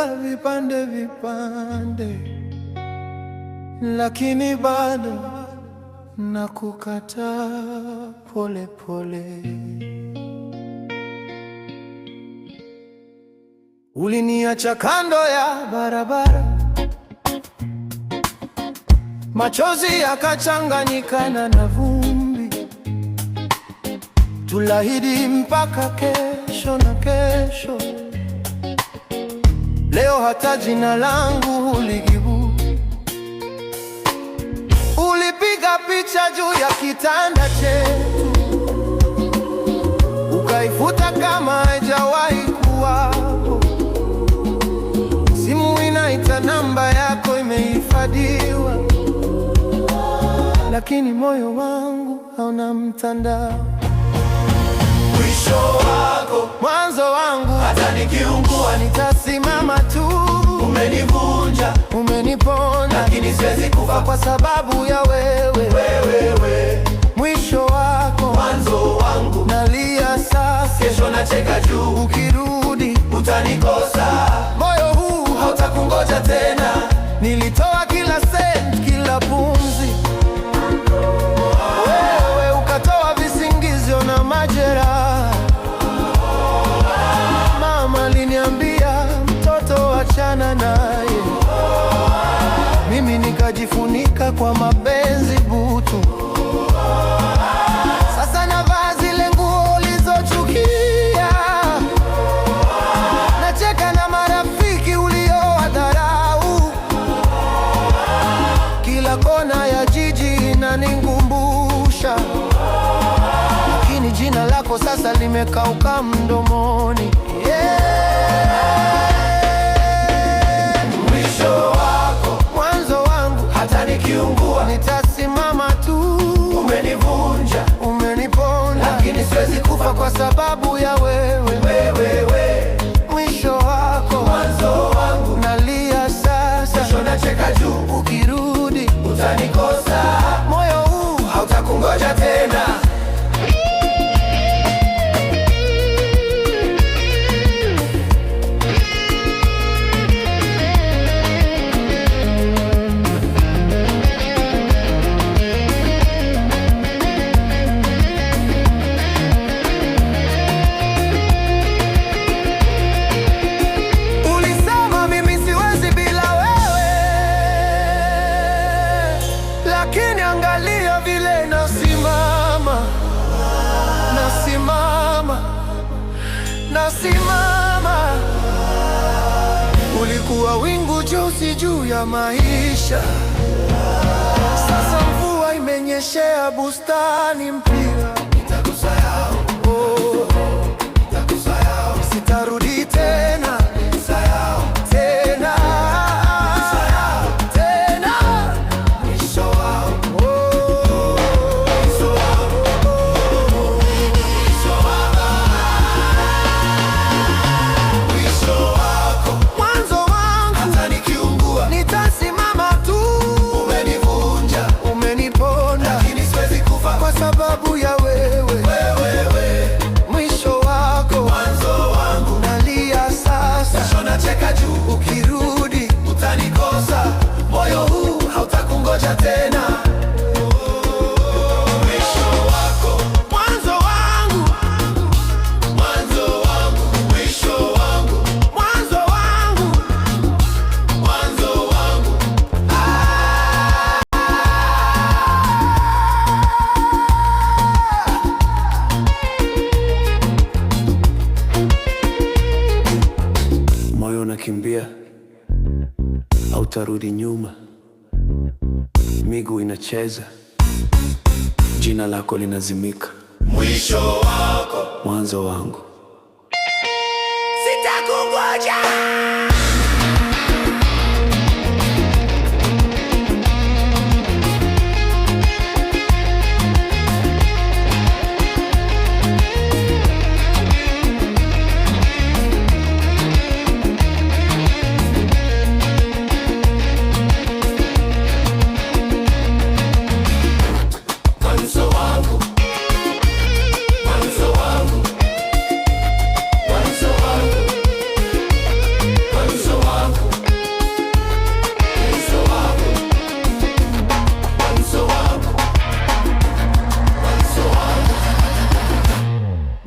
nimevunja vipande vipande, lakini bado nakukataa pole pole. Uliniacha kando ya barabara, machozi yakachanganyikana na vumbi. Tulahidi mpaka kesho na kesho, leo hata jina langu ulijibu. Ulipiga picha juu ya kitanda chetu, ukaifuta kama haijawahi kuwapo. Simu inaita, namba yako imehifadhiwa, lakini moyo wangu hauna mtandao. Mwisho wako mwanzo wangu, hata nikiungua nitasimama tu. Umenivunja, umeniponda, lakini siwezi kufa kwa sababu ya wewe. Mwisho wako mwanzo wangu, nalia sasa, kesho nacheka juu. Ukirudi utanikosa, moyo huu hautakungoja tena. Nilitoa kila senti, kila pumzi, wewe ukatoa visingizio na majeraha. Mama aliniambia, mtoto achana naye, mimi nikajifunika kwa mapenzi butu. Sasa navaa zile nguo ulizochukia, nacheka na marafiki uliowadharau. Kila kona ya jiji inanikumbusha, lakini jina lako sasa limekauka mdomoni. Mwisho wako mwanzo wangu, hata nikiungua nitasimama tu. Umenivunja, umeniponda, lakini siwezi kufa kwa sababu ya wewe. Mwisho wako mwanzo wangu, nalia sasa, kesho nacheka juu. Ukirudi utanikosa, moyo huu hautakungoja tena. Lakini angalia vile nasimama. Ulikuwa wingu jeusi juu ya maisha, sasa mvua imenyeshea bustani mpya. Nitakusahau, nitakusahau, sitarudi tena, sahau tena, tena. mwisho wangu, mwisho wako mwanzo wangu, hata nikiungua nitasimama tu. Umenivunja, umeniponda, lakini siwezi kufa kwa sababu ya wewe. Mwisho wako mwanzo wangu, nalia sasa, kesho nacheka juu. Ukirudi utanikosa, moyo huu hautakungoja tena. Mwisho wako mwanzo wangu, mwanzo wangu, mwisho wangu, mwanzo wangu. mwanzo wangu. Moyo unakimbia, hautarudi nyuma. Miguu inacheza, jina lako linazimika. Mwisho wako, Mwanzo wangu, sitakungoja.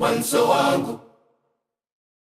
mwanzo wangu.